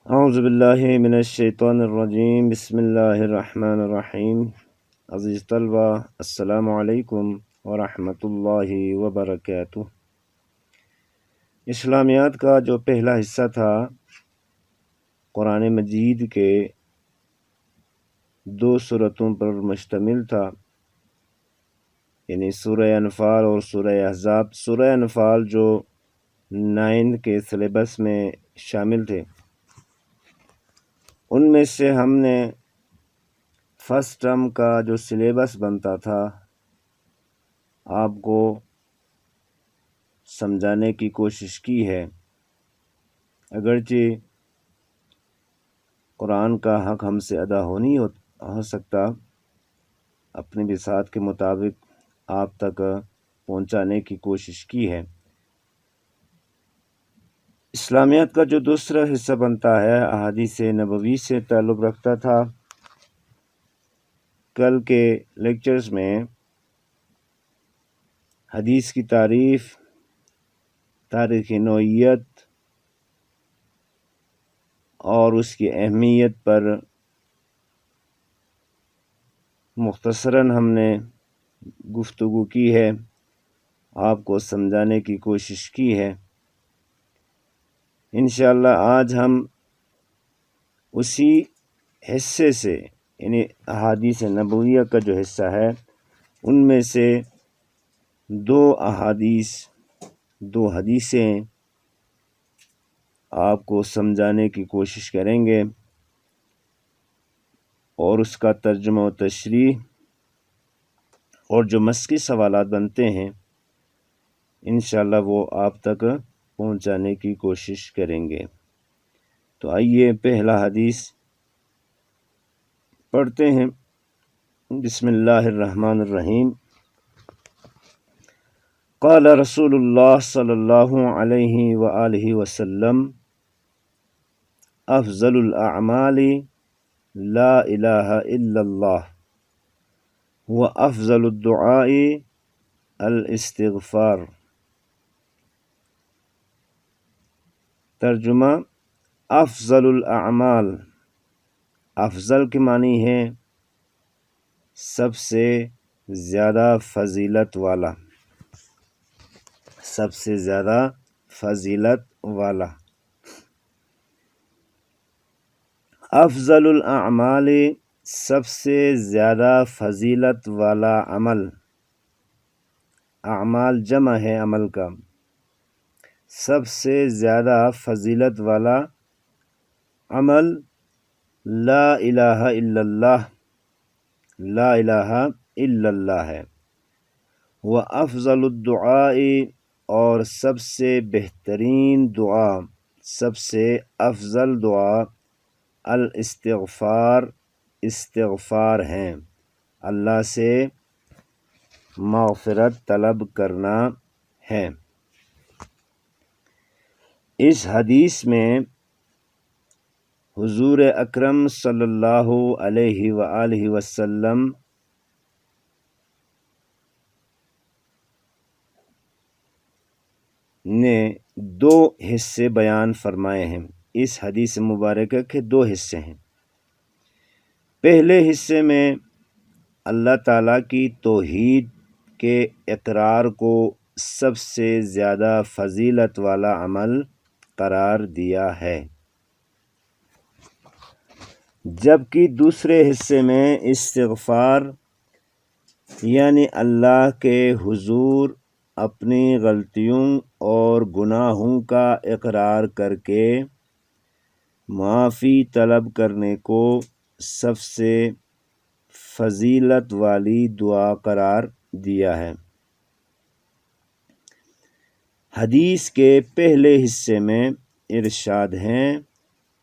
اعوذ باللہ من الشیطان الرجیم، بسم اللہ الرحمن الرحیم۔ عزیز طلبہ، السلام علیکم ورحمۃ اللہ وبرکاتہ۔ اسلامیات کا جو پہلا حصہ تھا قرآن مجید کے 2 سورتوں پر مشتمل تھا، یعنی سورہ انفال اور سورہ احزاب۔ سورہ انفال جو 9 کے سلیبس میں شامل تھے، ان میں سے ہم نے فرسٹ ٹرم کا جو سلیبس بنتا تھا آپ کو سمجھانے کی کوشش کی ہے۔ اگرچہ قرآن کا حق ہم سے ادا نہیں ہو سکتا، اپنی بساط کے مطابق آپ تک پہنچانے کی کوشش کی ہے۔ اسلامیات کا جو دوسرا حصہ بنتا ہے احادیث نبوی سے تعلق رکھتا تھا۔ کل کے لیکچرز میں حدیث کی تعریف، تاریخی نوعیت اور اس کی اہمیت پر مختصراً ہم نے گفتگو کی ہے، آپ کو سمجھانے کی کوشش کی ہے۔ انشاءاللہ آج ہم اسی حصے سے، یعنی احادیث نبویہ کا جو حصہ ہے، ان میں سے 2 حدیثیں آپ کو سمجھانے کی کوشش کریں گے، اور اس کا ترجمہ و تشریح اور جو مسکی سوالات بنتے ہیں انشاءاللہ وہ آپ تک پہنچانے کی کوشش کریں گے۔ تو آئیے پہلا حدیث پڑھتے ہیں۔ بسم اللہ الرحمن الرحیم۔ قال رسول اللہ صلی اللہ علیہ وآلہ وسلم: افضل الاعمال لا الہ الا اللہ، وافضل الدعاء الاستغفار۔ ترجمہ: افضل الاعمال، افضل کے معنی ہے سب سے زیادہ فضیلت والا، سب سے زیادہ فضیلت والا۔ افضل الاعمال، سب سے زیادہ فضیلت والا عمل۔ اعمال جمع ہے عمل کا۔ سب سے زیادہ فضیلت والا عمل لا الہ الا اللہ، لا الہ الا اللہ ہے۔ وافضل الدعاء، اور سب سے بہترین دعا، سب سے افضل دعا الاستغفار، استغفار ہیں، اللہ سے مغفرت طلب کرنا ہے۔ اس حدیث میں حضور اکرم صلی اللہ علیہ وآلہ وسلم نے 2 حصے بیان فرمائے ہیں۔ اس حدیث مبارکہ کے 2 حصے ہیں۔ پہلے حصے میں اللہ تعالیٰ کی توحید کے اقرار کو سب سے زیادہ فضیلت والا عمل قرار دیا ہے، جبکہ دوسرے حصے میں استغفار، یعنی اللہ کے حضور اپنی غلطیوں اور گناہوں کا اقرار کر کے معافی طلب کرنے کو سب سے فضیلت والی دعا قرار دیا ہے۔ حدیث کے پہلے حصے میں ارشاد ہیں: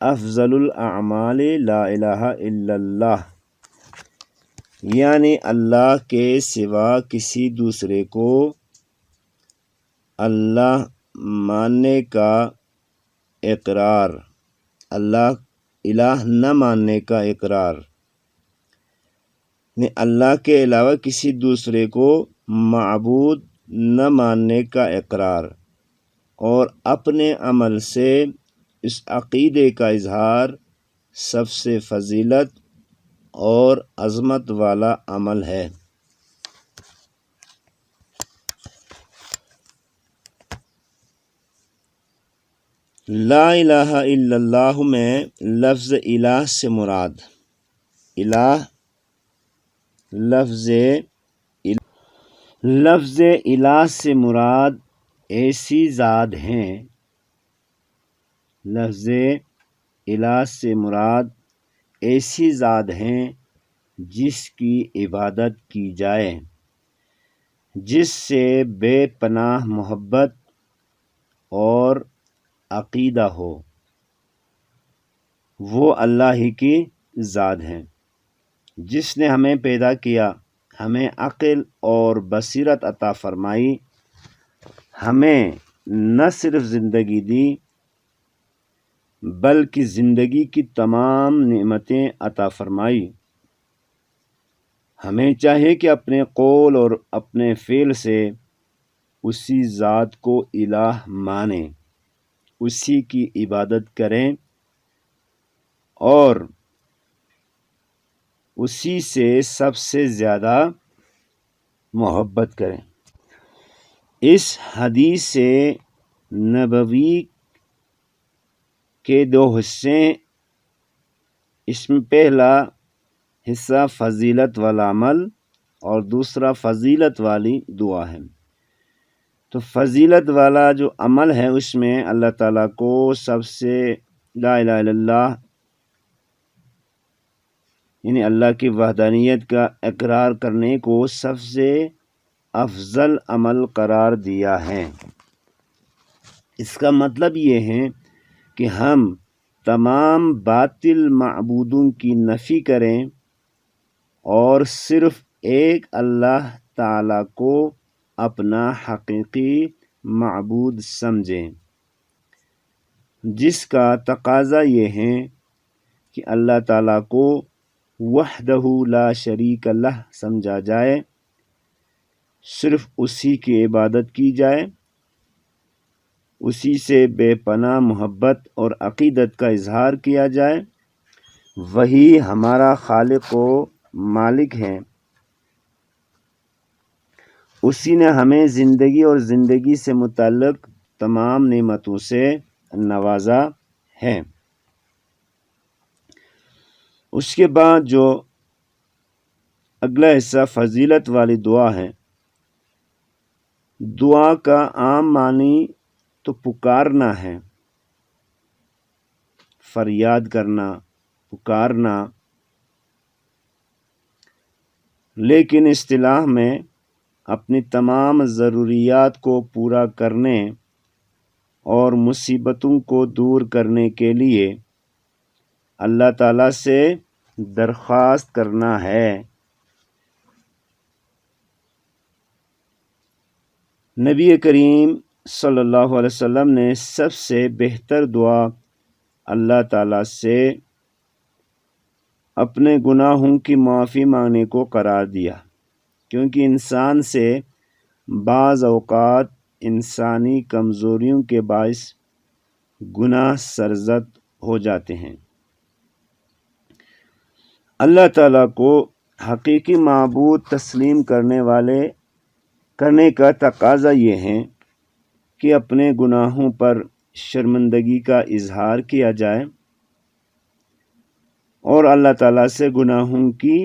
افضل الاعمال لا الہ الا اللہ، یعنی اللہ کے سوا کسی دوسرے کو اللہ ماننے کا اقرار، اللہ الہ نہ ماننے کا اقرار، یعنی اللہ کے علاوہ کسی دوسرے کو معبود نہ ماننے کا اقرار، اور اپنے عمل سے اس عقیدے کا اظہار سب سے فضیلت اور عظمت والا عمل ہے۔ لا الہ الا اللہ میں لفظ الہ سے مراد لفظ الہ سے مراد ایسی ذات ہیں لفظ الہ سے مراد ایسی ذات ہیں جس کی عبادت کی جائے، جس سے بے پناہ محبت اور عقیدہ ہو، وہ اللہ ہی کی ذات ہیں، جس نے ہمیں پیدا کیا، ہمیں عقل اور بصیرت عطا فرمائی، ہمیں نہ صرف زندگی دی بلکہ زندگی کی تمام نعمتیں عطا فرمائی۔ ہمیں چاہیے کہ اپنے قول اور اپنے فعل سے اسی ذات کو الہ مانیں، اسی کی عبادت کریں اور اسی سے سب سے زیادہ محبت کریں۔ اس حدیث نبوی کے دو حصے، اس میں پہلا حصہ فضیلت والا عمل اور دوسرا فضیلت والی دعا ہے۔ تو فضیلت والا جو عمل ہے اس میں اللہ تعالیٰ کو سب سے لا الہ الا اللہ یعنی اللہ کی وحدانیت کا اقرار کرنے کو سب سے افضل عمل قرار دیا ہے۔ اس کا مطلب یہ ہے کہ ہم تمام باطل معبودوں کی نفی کریں اور صرف ایک اللہ تعالیٰ کو اپنا حقیقی معبود سمجھیں، جس کا تقاضا یہ ہے کہ اللہ تعالیٰ کو وحدہ لا شریک لہ سمجھا جائے، صرف اسی کی عبادت کی جائے، اسی سے بے پناہ محبت اور عقیدت کا اظہار کیا جائے، وہی ہمارا خالق و مالک ہے، اسی نے ہمیں زندگی اور زندگی سے متعلق تمام نعمتوں سے نوازا ہے۔ اس کے بعد جو اگلا حصہ فضیلت والی دعا ہے، دعا کا عام معنی تو پکارنا ہے، فریاد کرنا، پکارنا، لیکن اصطلاح میں اپنی تمام ضروریات کو پورا کرنے اور مصیبتوں کو دور کرنے کے لیے اللہ تعالیٰ سے درخواست کرنا ہے۔ نبی کریم صلی اللہ علیہ وسلم نے سب سے بہتر دعا اللہ تعالیٰ سے اپنے گناہوں کی معافی مانگنے کو قرار دیا، کیونکہ انسان سے بعض اوقات انسانی کمزوریوں کے باعث گناہ سرزد ہو جاتے ہیں۔ اللہ تعالیٰ کو حقیقی معبود تسلیم کرنے کا تقاضا یہ ہے کہ اپنے گناہوں پر شرمندگی کا اظہار کیا جائے اور اللہ تعالیٰ سے گناہوں کی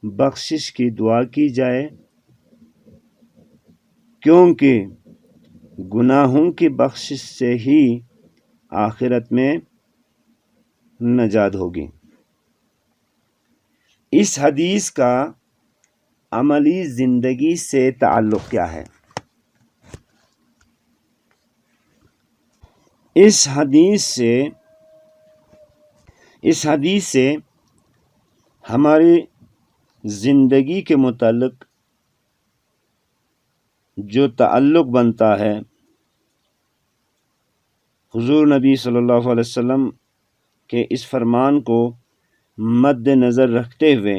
بخشش کی دعا کی جائے، کیونکہ گناہوں کی بخشش سے ہی آخرت میں نجات ہوگی۔ اس حدیث کا عملی زندگی سے تعلق کیا ہے؟ اس حدیث سے ہماری زندگی کے متعلق جو تعلق بنتا ہے، حضور نبی صلی اللہ علیہ وسلم کے اس فرمان کو مد نظر رکھتے ہوئے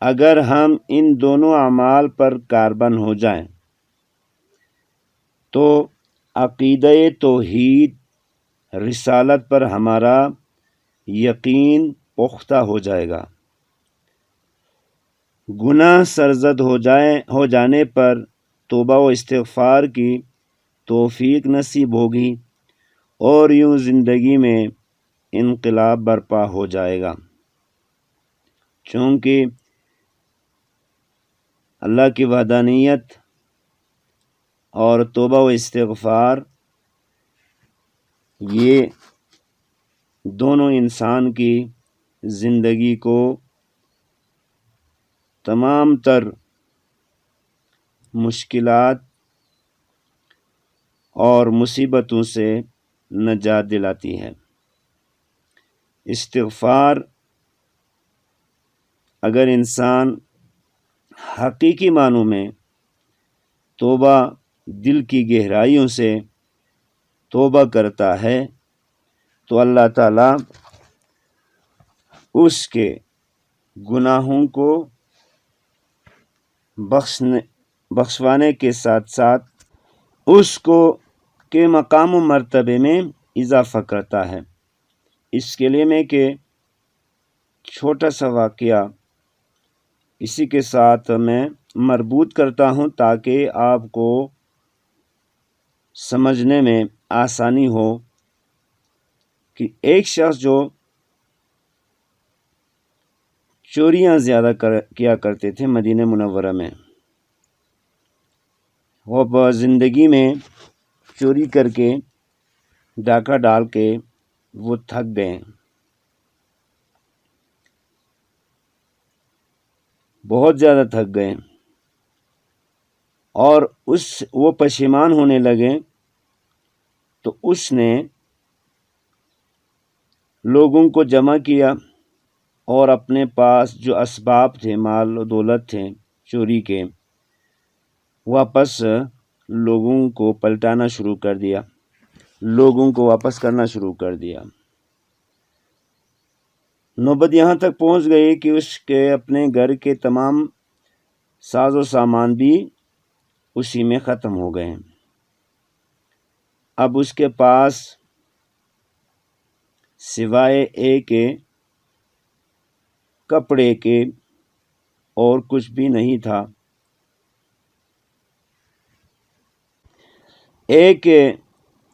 اگر ہم ان دونوں اعمال پر کاربند ہو جائیں تو عقیدہ توحید رسالت پر ہمارا یقین پختہ ہو جائے گا، گناہ سرزد ہو جانے پر توبہ و استغفار کی توفیق نصیب ہوگی اور یوں زندگی میں انقلاب برپا ہو جائے گا۔ چونکہ اللہ کی وحدانیت اور توبہ و استغفار یہ دونوں انسان کی زندگی کو تمام تر مشکلات اور مصیبتوں سے نجات دلاتی ہے۔ استغفار اگر انسان حقیقی معنوں میں توبہ دل کی گہرائیوں سے توبہ کرتا ہے تو اللہ تعالیٰ اس کے گناہوں کو بخشوانے کے ساتھ ساتھ اس کو کے مقام و مرتبے میں اضافہ کرتا ہے۔ اس کے لیے میں کہ چھوٹا سا واقعہ اسی کے ساتھ میں مربوط کرتا ہوں تاکہ آپ کو سمجھنے میں آسانی ہو کہ ایک شخص جو چوریاں زیادہ کیا کرتے تھے مدینہ منورہ میں، وہ زندگی میں چوری کر کے ڈاکہ ڈال کے وہ تھک گئے، بہت زیادہ تھک گئے، اور وہ پشیمان ہونے لگے تو اس نے لوگوں کو جمع کیا اور اپنے پاس جو اسباب تھے، مال و دولت تھے چوری کے، واپس لوگوں کو پلٹانا شروع کر دیا، لوگوں کو واپس کرنا شروع کر دیا۔ نوبت یہاں تک پہنچ گئی کہ اس کے اپنے گھر کے تمام ساز و سامان بھی اسی میں ختم ہو گئے۔ اب اس کے پاس سوائے ایک کپڑے کے اور کچھ بھی نہیں تھا۔ ایک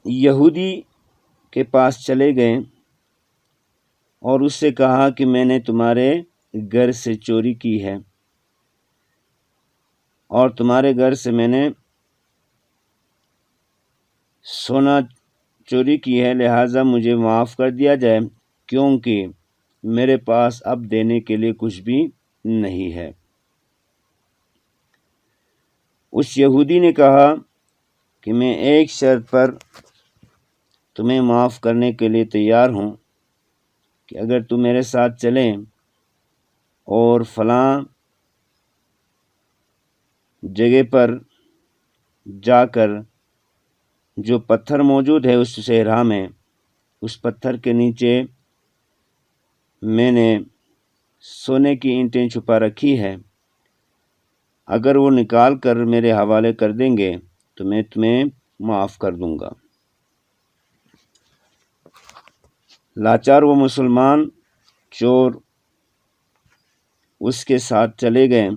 یہودی کے پاس چلے گئے اور اس سے کہا کہ میں نے تمہارے گھر سے چوری کی ہے اور تمہارے گھر سے میں نے سونا چوری کی ہے، لہٰذا مجھے معاف کر دیا جائے کیونکہ میرے پاس اب دینے کے لیے کچھ بھی نہیں ہے۔ اس یہودی نے کہا کہ میں ایک شرط پر تمہیں معاف کرنے کے لیے تیار ہوں کہ اگر تم میرے ساتھ چلیں اور فلاں جگہ پر جا کر جو پتھر موجود ہے اس صحرا میں، اس پتھر کے نیچے میں نے سونے کی اینٹیں چھپا رکھی ہے، اگر وہ نکال کر میرے حوالے کر دیں گے تو میں تمہیں معاف کر دوں گا۔ لاچار وہ مسلمان چور اس کے ساتھ چلے گئے۔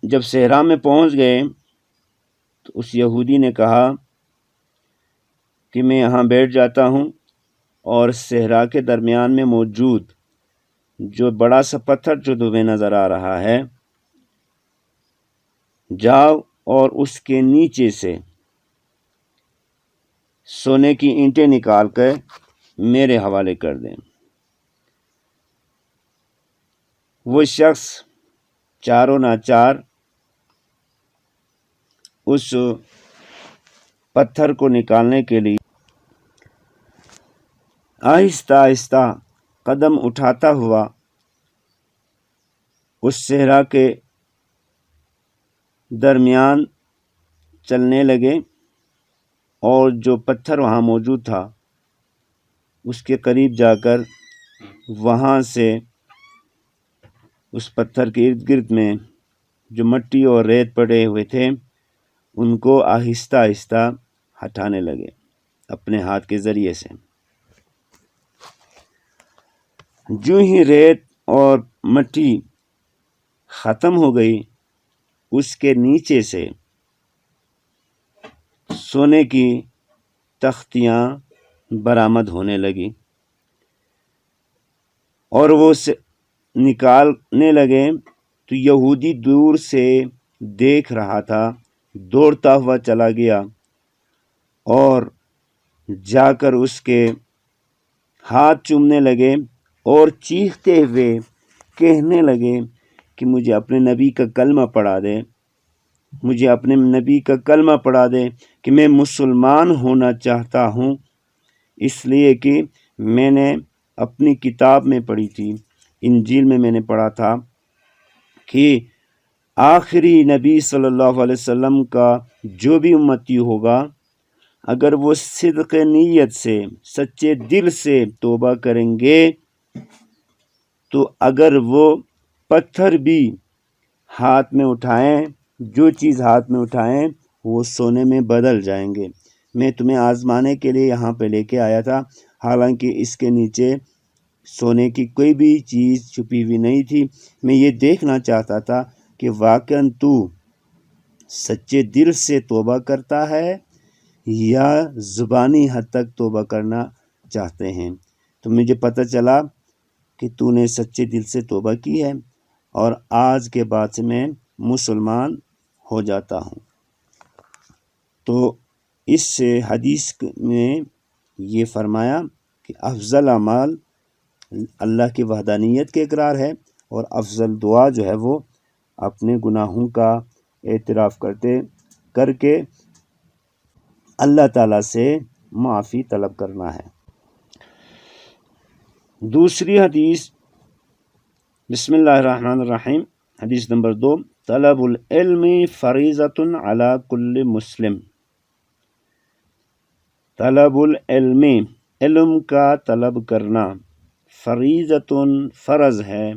جب صحرا میں پہنچ گئے تو اس یہودی نے کہا کہ میں یہاں بیٹھ جاتا ہوں اور صحرا کے درمیان میں موجود جو بڑا سا پتھر جو تمہیں نظر آ رہا ہے، جاؤ اور اس کے نیچے سے سونے کی اینٹیں نکال کر میرے حوالے کر دیں۔ وہ شخص چاروں ناچار اس پتھر کو نکالنے کے لیے آہستہ آہستہ قدم اٹھاتا ہوا اس صحرا کے درمیان چلنے لگے اور جو پتھر وہاں موجود تھا اس کے قریب جا کر وہاں سے اس پتھر کے ارد گرد میں جو مٹی اور ریت پڑے ہوئے تھے ان کو آہستہ آہستہ ہٹانے لگے اپنے ہاتھ کے ذریعے سے۔ جو ہی ریت اور مٹی ختم ہو گئی، اس کے نیچے سے سونے کی تختیاں برآمد ہونے لگی اور وہ نکالنے لگے تو یہودی دور سے دیکھ رہا تھا، دوڑتا ہوا چلا گیا اور جا کر اس کے ہاتھ چومنے لگے اور چیختے ہوئے کہنے لگے کہ مجھے اپنے نبی کا کلمہ پڑھا دے، مجھے اپنے نبی کا کلمہ پڑھا دے کہ میں مسلمان ہونا چاہتا ہوں، اس لیے کہ میں نے اپنی کتاب میں پڑھی تھی، انجیل میں نے پڑھا تھا کہ آخری نبی صلی اللہ علیہ وسلم کا جو بھی امتی ہوگا، اگر وہ صدق نیت سے سچے دل سے توبہ کریں گے تو اگر وہ پتھر بھی ہاتھ میں اٹھائیں، جو چیز ہاتھ میں اٹھائیں وہ سونے میں بدل جائیں گے۔ میں تمہیں آزمانے کے لیے یہاں پہ لے کے آیا تھا، حالانکہ اس کے نیچے سونے کی کوئی بھی چیز چھپی ہوئی نہیں تھی۔ میں یہ دیکھنا چاہتا تھا کہ واقعاً تو سچے دل سے توبہ کرتا ہے یا زبانی حد تک توبہ کرنا چاہتے ہیں۔ تو مجھے پتہ چلا کہ تو نے سچے دل سے توبہ کی ہے، اور آج کے بعد سے میں مسلمان ہو جاتا ہوں۔ تو اس حدیث میں یہ فرمایا کہ افضل اعمال اللہ کی وحدانیت کے اقرار ہے، اور افضل دعا جو ہے وہ اپنے گناہوں کا اعتراف کر کے اللہ تعالیٰ سے معافی طلب کرنا ہے۔ دوسری حدیث، بسم اللہ الرحمن الرحیم، حدیث نمبر 2، طلب العلم فریضۃ علی کل مسلم۔ طلب العلم، علم کا طلب کرنا، فریضۃ فرض ہے،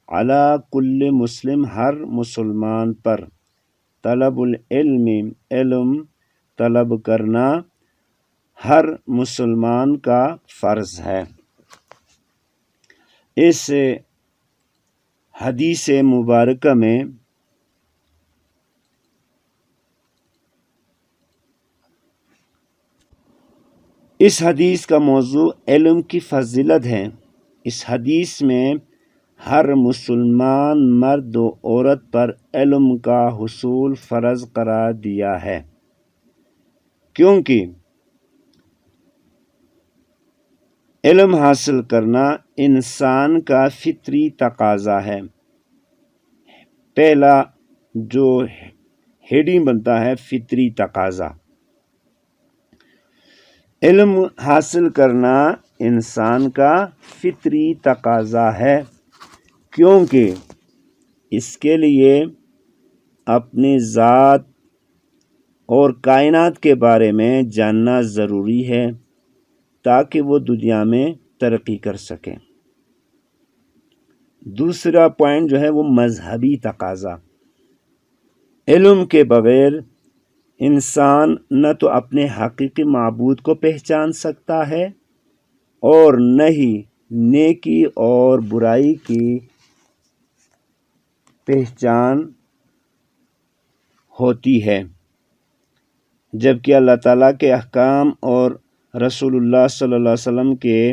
علی کل مسلم ہر مسلمان پر۔ طلب العلم، علم طلب کرنا ہر مسلمان کا فرض ہے۔ اس حدیث مبارکہ میں اس حدیث کا موضوع علم کی فضیلت ہے۔ اس حدیث میں ہر مسلمان مرد و عورت پر علم کا حصول فرض قرار دیا ہے، کیونکہ علم حاصل کرنا انسان کا فطری تقاضا ہے۔ پہلا جو ہیڈنگ بنتا ہے، فطری تقاضا۔ علم حاصل کرنا انسان کا فطری تقاضا ہے، کیونکہ اس کے لیے اپنی ذات اور کائنات کے بارے میں جاننا ضروری ہے تاکہ وہ دنیا میں ترقی کر سکیں۔ دوسرا پوائنٹ جو ہے وہ مذہبی تقاضا۔ علم کے بغیر انسان نہ تو اپنے حقیقی معبود کو پہچان سکتا ہے اور نہ ہی نیکی اور برائی کی پہچان ہوتی ہے، جبکہ اللہ تعالیٰ کے احکام اور رسول اللہ صلی اللہ علیہ وسلم کے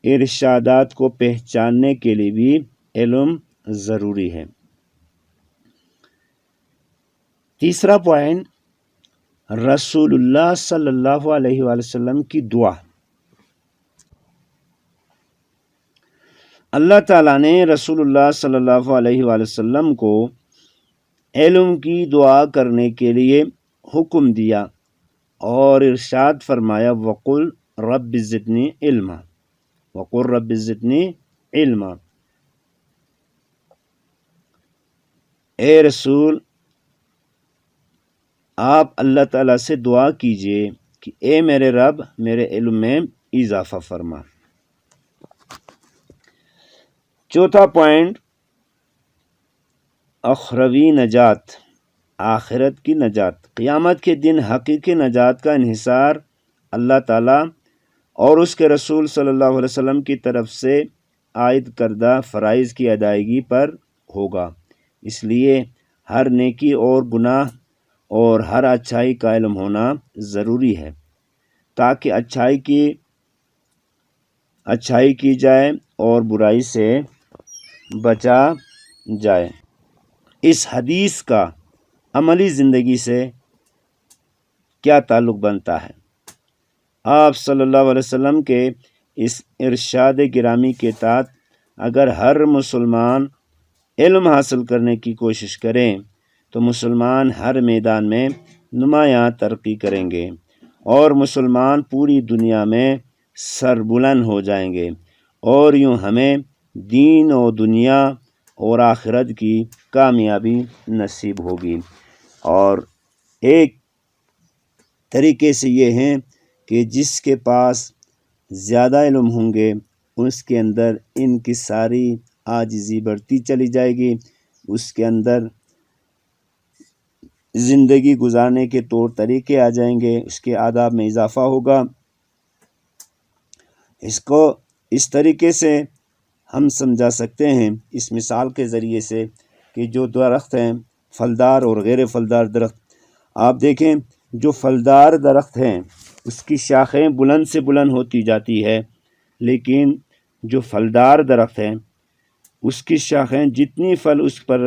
ارشادات کو پہچاننے کے لیے بھی علم ضروری ہے۔ تیسرا پوائنٹ، رسول اللہ صلی اللہ علیہ وآلہ وسلم کی دعا۔ اللہ تعالیٰ نے رسول اللہ صلی اللہ علیہ وآلہ وسلم کو علم کی دعا کرنے کے لیے حکم دیا اور ارشاد فرمایا، وَقُلْ رَبِّ زِدْنِی عِلْمًا، وَقُلْ رَبِّ زِدْنِی عِلْمًا۔ اے رسول، آپ اللہ تعالیٰ سے دعا کیجئے کہ اے میرے رب، میرے علم میں اضافہ فرما۔ چوتھا پوائنٹ، اخروی نجات، آخرت کی نجات۔ قیامت کے دن حقیقی نجات کا انحصار اللہ تعالیٰ اور اس کے رسول صلی اللہ علیہ وسلم کی طرف سے عائد کردہ فرائض کی ادائیگی پر ہوگا۔ اس لیے ہر نیکی اور گناہ اور ہر اچھائی کا علم ہونا ضروری ہے تاکہ اچھائی کی جائے اور برائی سے بچا جائے۔ اس حدیث کا عملی زندگی سے کیا تعلق بنتا ہے؟ آپ صلی اللہ علیہ وسلم کے اس ارشاد گرامی کے تحت اگر ہر مسلمان علم حاصل کرنے کی کوشش کریں تو مسلمان ہر میدان میں نمایاں ترقی کریں گے اور مسلمان پوری دنیا میں سربلند ہو جائیں گے، اور یوں ہمیں دین و دنیا اور آخرت کی کامیابی نصیب ہوگی۔ اور ایک طریقے سے یہ ہیں کہ جس کے پاس زیادہ علم ہوں گے اس کے اندر ان کی ساری عاجزی بڑھتی چلی جائے گی، اس کے اندر زندگی گزارنے کے طور طریقے آ جائیں گے، اس کے آداب میں اضافہ ہوگا۔ اس کو اس طریقے سے ہم سمجھا سکتے ہیں اس مثال کے ذریعے سے کہ جو درخت ہیں پھلدار اور غیر پھلدار درخت، آپ دیکھیں جو پھلدار درخت ہیں اس کی شاخیں بلند سے بلند ہوتی جاتی ہے، لیکن جو پھلدار درخت ہیں اس کی شاخیں جتنی پھل اس پر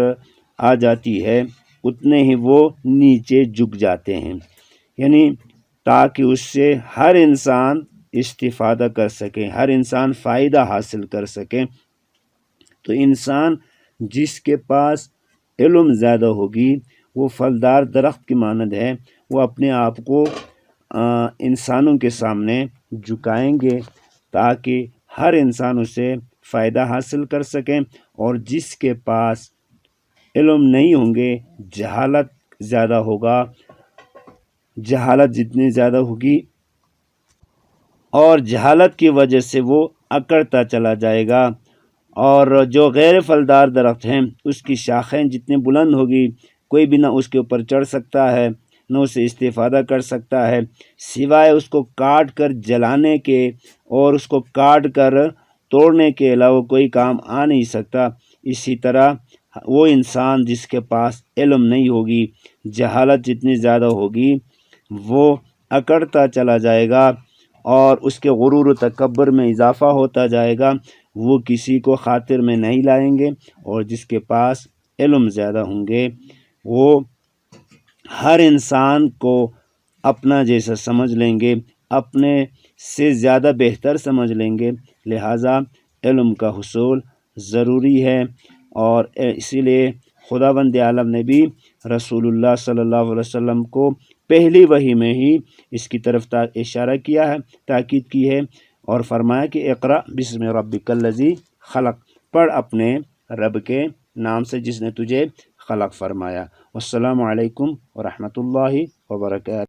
آ جاتی ہے اتنے ہی وہ نیچے جھک جاتے ہیں، یعنی تاکہ اس سے ہر انسان استفادہ کر سکے، ہر انسان فائدہ حاصل کر سکے۔ تو انسان جس کے پاس علم زیادہ ہوگی وہ پھلدار درخت کی مانند ہے، وہ اپنے آپ کو انسانوں کے سامنے جھکائیں گے تاکہ ہر انسان اسے فائدہ حاصل کر سکیں، اور جس کے پاس علم نہیں ہوں گے جہالت زیادہ ہوگا، جہالت جتنی زیادہ ہوگی اور جہالت کی وجہ سے وہ اکڑتا چلا جائے گا، اور جو غیر پھلدار درخت ہیں اس کی شاخیں جتنی بلند ہوگی کوئی بھی نہ اس کے اوپر چڑھ سکتا ہے نہ اسے استفادہ کر سکتا ہے، سوائے اس کو کاٹ کر جلانے کے اور اس کو کاٹ کر توڑنے کے علاوہ کوئی کام آ نہیں سکتا۔ اسی طرح وہ انسان جس کے پاس علم نہیں ہوگی، جہالت جتنی زیادہ ہوگی وہ اکڑتا چلا جائے گا اور اس کے غرور و تکبر میں اضافہ ہوتا جائے گا، وہ کسی کو خاطر میں نہیں لائیں گے، اور جس کے پاس علم زیادہ ہوں گے وہ ہر انسان کو اپنا جیسا سمجھ لیں گے، اپنے سے زیادہ بہتر سمجھ لیں گے، لہٰذا علم کا حصول ضروری ہے۔ اور اسی لیے خداوند عالم نے بھی رسول اللہ صلی اللہ علیہ وسلم کو پہلی وحی میں ہی اس کی طرف اشارہ کیا ہے، تاکید کی ہے اور فرمایا کہ اقرأ بسم ربک الذی خلق، پڑھ اپنے رب کے نام سے جس نے تجھے خلق فرمایا۔ والسلام علیکم ورحمۃ اللہ وبرکاتہ۔